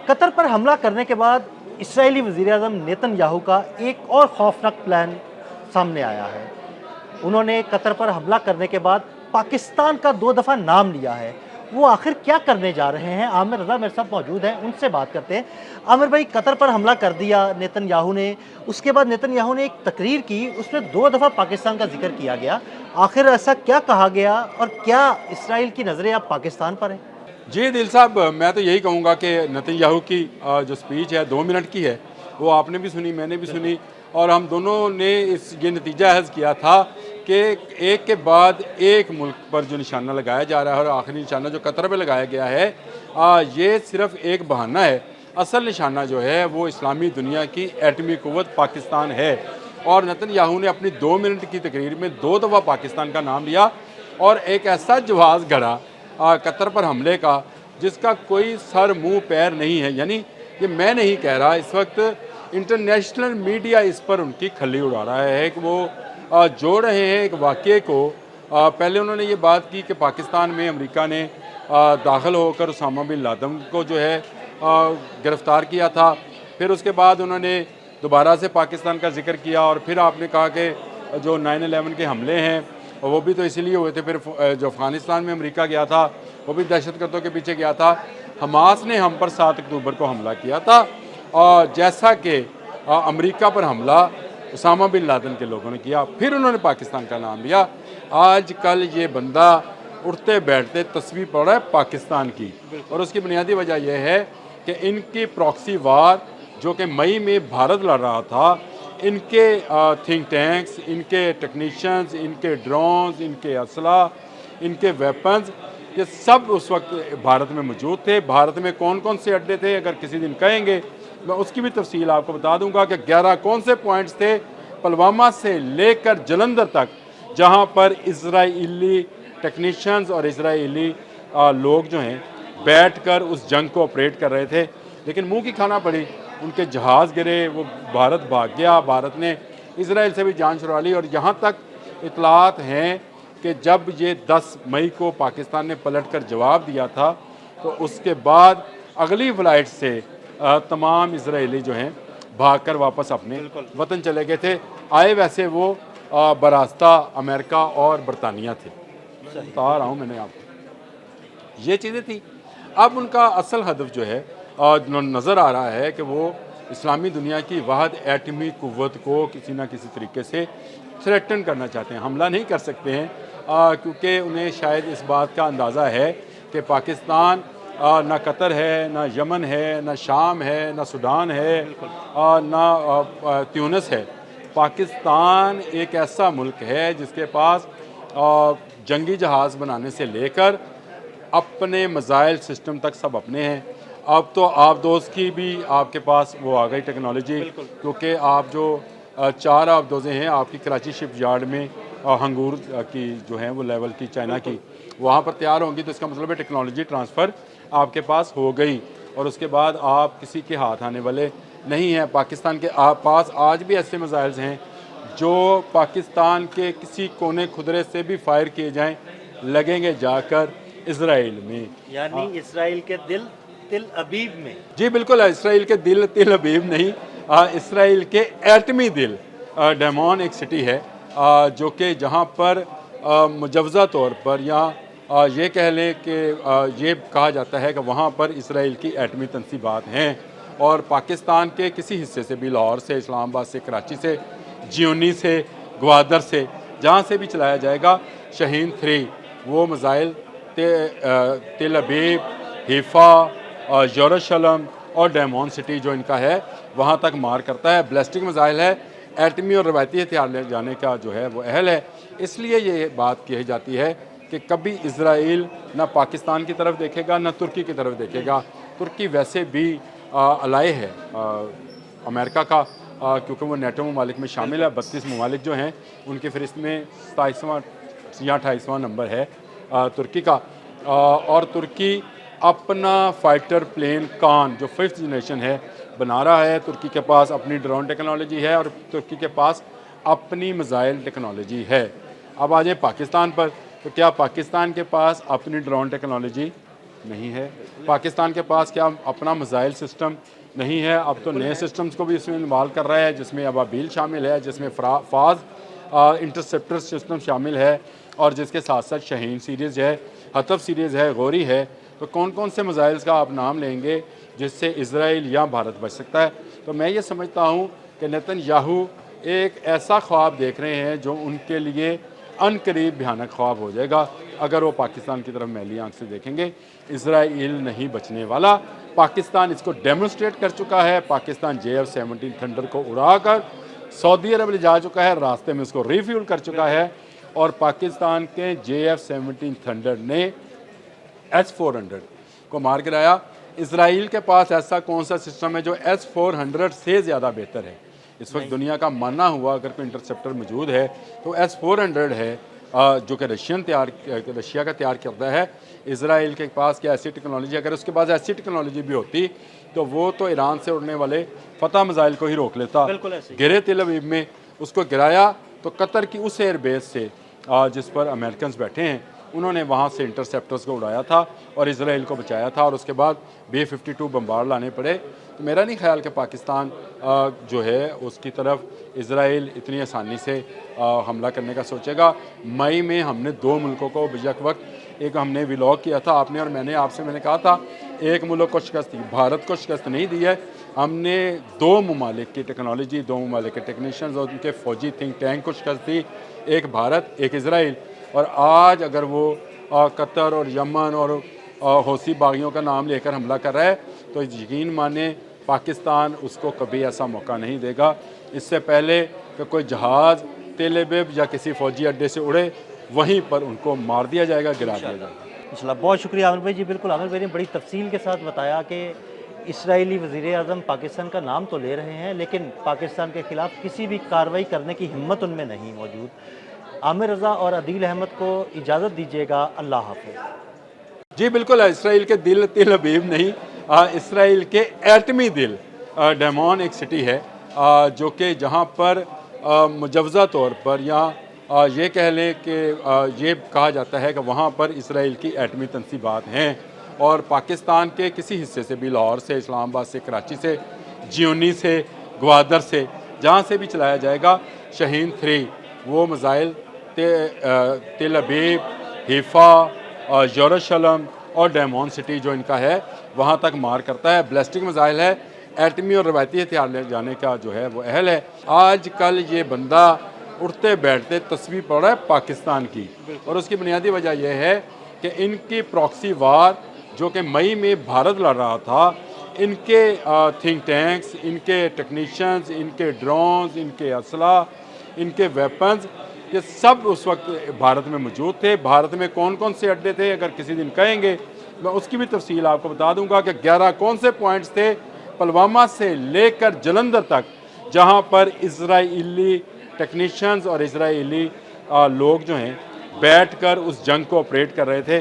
Qatar पर हमला करने के बाद इस्राएली वज़ीर-ए-आज़म नेतन्याहू का एक और खौफनाक प्लान सामने आया है। उन्होंने कतर पर हमला करने के बाद पाकिस्तान का 2 दफ़ा नाम लिया है। वो आखिर क्या करने जा रहे हैं? आमिर रज़ा मेरे साथ मौजूद हैं, उनसे बात करते हैं। आमिर भाई, कतर पर हमला कर दिया नेतन्याहू ने, उसके बाद नेतन्याहू ने एक तकरीर की, उसमें 2 दफ़ा पाकिस्तान का ज़िक्र किया गया। आखिर ऐसा क्या कहा गया और क्या इस्राएल की नज़रें अब पाकिस्तान पर हैं? जी दिल साहब, मैं तो यही कहूँगा कि नेतन्याहू की जो स्पीच है 2 मिनट की है, वो आपने भी सुनी, मैंने भी सुनी, और हम दोनों ने ये नतीजा हज़ किया था कि एक के बाद एक मुल्क पर जो निशाना लगाया जा रहा है और आखिरी निशाना जो कतर पे लगाया गया है, ये सिर्फ़ एक बहाना है। असल निशाना जो है वो इस्लामी दुनिया की एटमी क़ुव्वत पाकिस्तान है। और नेतन्याहू ने अपनी 2 मिनट की तकरीर में 2 दफ़ा पाकिस्तान का नाम लिया और एक ऐसा जवाज़ गढ़ा कतर पर हमले का जिसका कोई सर मुंह पैर नहीं है। यानी ये मैं नहीं कह रहा, इस वक्त इंटरनेशनल मीडिया इस पर उनकी खल्ली उड़ा रहा है कि वो जोड़ रहे हैं एक वाक़ये को। पहले उन्होंने ये बात की कि पाकिस्तान में अमेरिका ने दाखिल होकर उसामा बिन लादेन को जो है गिरफ़्तार किया था। फिर उसके बाद उन्होंने दोबारा से पाकिस्तान का जिक्र किया और फिर आपने कहा कि जो 9/11 के हमले हैं वो भी तो इसीलिए हुए थे। फिर जो अफ़गानिस्तान में अमेरिका गया था वो भी दहशतगर्दों के पीछे गया था। हमास ने हम पर 7 अक्टूबर को हमला किया था और जैसा कि अमेरिका पर हमला उसामा बिन लादेन के लोगों ने किया, फिर उन्होंने पाकिस्तान का नाम लिया। आज कल ये बंदा उठते बैठते तस्वीर पड़ रहा है पाकिस्तान की, और उसकी बुनियादी वजह यह है कि इनकी प्रॉक्सी वार जो कि मई में भारत लड़ रहा था, इनके थिंक टैंक्स, इनके टेक्नीशियंस, इनके ड्रोन्स, इनके असला, इनके वेपन्स, ये सब उस वक्त भारत में मौजूद थे। भारत में कौन कौन से अड्डे थे, अगर किसी दिन कहेंगे मैं उसकी भी तफसील आपको बता दूंगा कि 11 कौन से पॉइंट्स थे पुलवामा से लेकर जलंधर तक, जहां पर इजराइली टेक्नीशियंस और इजराइली लोग जो हैं बैठकर उस जंग को ऑपरेट कर रहे थे। लेकिन मुंह की खाना पड़ी, उनके जहाज़ गिरे, वो भारत भाग गया, भारत ने इसराइल से भी जान छुड़ा ली। और यहाँ तक इतलात हैं कि जब ये 10 मई को पाकिस्तान ने पलट कर जवाब दिया था तो उसके बाद अगली फ़्लाइट से तमाम इसराइली जो हैं भागकर वापस अपने वतन चले गए थे। आए वैसे वो बरास्ता अमेरिका और बरतानिया थे। बता रहा हूँ मैंने आपको, ये चीज़ें थी। अब उनका असल हदफ जो है नज़र आ रहा है कि वो इस्लामी दुनिया की वाहद एटमी क़ुव्वत को किसी न किसी तरीके से थ्रेटन करना चाहते हैं। हमला नहीं कर सकते हैं क्योंकि उन्हें शायद इस बात का अंदाज़ा है कि पाकिस्तान ना कतर है, ना यमन है, ना शाम है, ना सूडान है, ना ट्यूनिस है। पाकिस्तान एक ऐसा मुल्क है जिसके पास जंगी जहाज़ बनाने से लेकर अपने मिसाइल सिस्टम तक सब अपने हैं। अब तो आप दोस्त की भी आपके पास वो आ गई टेक्नोलॉजी, क्योंकि आप जो 4 आबदोज़ें हैं आपकी कराची शिप यार्ड में हंगूर की जो है वो लेवल की चाइना की वहाँ पर तैयार होंगी, तो इसका मतलब है टेक्नोलॉजी ट्रांसफ़र आपके पास हो गई और उसके बाद आप किसी के हाथ आने वाले नहीं हैं। पाकिस्तान के पास आज भी ऐसे मिसाइल्स हैं जो पाकिस्तान के किसी कोने खुदरे से भी फायर किए जाएँ लगेंगे जाकर इसराइल में, यानी इसराइल के दिल तिल अबीब में। जी बिल्कुल, इसराइल के दिल तिल अबीब नहीं, इसराइल के एटमी दिल डेमोन एक सिटी है जो कि जहाँ पर मुजवज़ा तौर पर या ये कह लें कि ये कहा जाता है कि वहाँ पर इसराइल की एटमी तनसीबात हैं और पाकिस्तान के किसी हिस्से से भी, लाहौर से, इस्लामाबाद से, कराची से, जियोनी से, ग्वादर से, जहाँ से भी चलाया जाएगा शाहीन 3 वो मिसाइल तेल अबीब, हिफा, यरूशलेम और डेमोन सिटी जो इनका है वहाँ तक मार करता है। बैलिस्टिक मिसाइल है, एटमी और रवायती हथियार ले जाने का जो है वो अहल है। इसलिए ये बात कही जाती है कि कभी इसराइल ना पाकिस्तान की तरफ देखेगा ना तुर्की की तरफ देखेगा। तुर्की वैसे भी अलाय है अमेरिका का, क्योंकि वो नेटो ममालिक में शामिल है। 32 ममालिक जो हैं उनकी फ़हरिस्त में 27वां या 28वां नंबर है तुर्की का। और तुर्की अपना फाइटर प्लेन कान जो 5th जनरेशन है बना रहा है। तुर्की के पास अपनी ड्रोन टेक्नोलॉजी है और तुर्की के पास अपनी मिसाइल टेक्नोलॉजी है। अब आ जाए पाकिस्तान पर, तो क्या पाकिस्तान के पास अपनी ड्रोन टेक्नोलॉजी नहीं है। पाकिस्तान के पास क्या अपना मिसाइल सिस्टम नहीं है, अब तो नए सिस्टम्स को भी इसमें इन्वॉल्व कर रहा है, जिसमें अबाबील शामिल है, जिसमें फाज इंटरसेप्टर सिस्टम शामिल है, और जिसके साथ साथ शाहीन सीरीज़ है, हतफ सीरीज़ है, गौरी है। तो कौन कौन से मिसाइल्स का आप नाम लेंगे जिससे इजराइल या भारत बच सकता है? तो मैं ये समझता हूँ कि नेतन्याहू एक ऐसा ख्वाब देख रहे हैं जो उनके लिए अनकरीब भयानक ख्वाब हो जाएगा अगर वो पाकिस्तान की तरफ मैली आंख से देखेंगे। इजराइल नहीं बचने वाला। पाकिस्तान इसको डेमोन्स्ट्रेट कर चुका है। पाकिस्तान JF-17 थंडर को उड़ाकर सऊदी अरब ले जा चुका है, रास्ते में उसको रिफ्यूल कर चुका है, और पाकिस्तान के JF-17 थंडर ने S-400 को मार गिराया। इसराइल के पास ऐसा कौन सा सिस्टम है जो S-400 से ज़्यादा बेहतर है? इस वक्त दुनिया का माना हुआ अगर कोई इंटरसेप्टर मौजूद है तो S-400 है, जो कि रशिया का तैयार करता है। इसराइल के पास क्या ऐसी टेक्नोलॉजी, अगर उसके पास ऐसी टेक्नोलॉजी भी होती तो वो तो ईरान से उड़ने वाले फतह मिसाइल को ही रोक लेता। गिरे तेल अवीव में उसको गिराया तो कतर की उस एयरबेस से जिस पर अमेरिकन बैठे हैं, उन्होंने वहाँ से इंटरसेप्टर्स को उड़ाया था और इसराइल को बचाया था, और उसके बाद B-52 बम्बार लाने पड़े। तो मेरा नहीं ख्याल कि पाकिस्तान जो है उसकी तरफ इसराइल इतनी आसानी से हमला करने का सोचेगा। मई में हमने 2 मुल्कों को यक वक्त एक हमने व्लॉग किया था, आपने और मैंने, आपसे मैंने कहा था एक मुल्क को शिकस्त दी, भारत को शिकस्त नहीं दी है। हमने 2 ममालिक की टेक्नोलॉजी, 2 ममालिक के टेक्नीशियंस और उनके फ़ौजी थिंक टैंक को शिकस्त दी, एक भारत एक इसराइल। और आज अगर वो कतर और यमन और हौसी बागियों का नाम लेकर हमला कर रहा है तो यकीन माने पाकिस्तान उसको कभी ऐसा मौका नहीं देगा। इससे पहले कि कोई जहाज़ तेल अवीव या किसी फ़ौजी अड्डे से उड़े, वहीं पर उनको मार दिया जाएगा, गिरा दिया जाएगा। इंशाल्लाह। बहुत शुक्रिया आमिर भाई जी। बिल्कुल, आमिर भाई ने बड़ी तफसील के साथ बताया कि इसराइली वज़ीर-ए-आज़म पाकिस्तान का नाम तो ले रहे हैं लेकिन पाकिस्तान के ख़िलाफ़ किसी भी कार्रवाई करने की हिम्मत उनमें नहीं मौजूद। आमिर रज़ा और अदील अहमद को इजाज़त दीजिएगा। अल्लाह हाफ़िज़। जी बिल्कुल, इसराइल के दिल तेल अवीव नहीं, इसराइल के एटमी दिल डैमॉन एक सिटी है जो कि जहाँ पर मुजवज़ा तौर पर या ये कह लें कि ये कहा जाता है कि वहाँ पर इसराइल की एटमी तनसीबात हैं, और पाकिस्तान के किसी हिस्से से भी, लाहौर से, इस्लामाबाद से, कराची से, जियोनी से, ग्वादर से, जहाँ से भी चलाया जाएगा शाहीन 3 वो मिसाइल तेल अवीव, हिफा, यरूशलेम और डैमॉन सिटी जो इनका है वहाँ तक मार करता है। बैलिस्टिक मिसाइल है, एटमी और रवायती हथियार ले जाने का जो है वो अहल है। आज कल ये बंदा उठते बैठते तस्वीर पड़ रहा है पाकिस्तान की, और उसकी बुनियादी वजह यह है कि इनकी प्रॉक्सी वार जो कि मई में भारत लड़ रहा था, इनके थिंक टैंक्स, इनके टेक्नीशियंस, इनके ड्रोन्स, इनके असला, इनके वेपन्स, ये सब उस वक्त भारत में मौजूद थे। भारत में कौन कौन से अड्डे थे, अगर किसी दिन कहेंगे मैं उसकी भी तफसील आपको बता दूंगा कि 11 कौन से पॉइंट्स थे पुलवामा से लेकर जलंधर तक, जहां पर इजराइली टेक्नीशियंस और इजराइली लोग जो हैं बैठकर उस जंग को ऑपरेट कर रहे थे।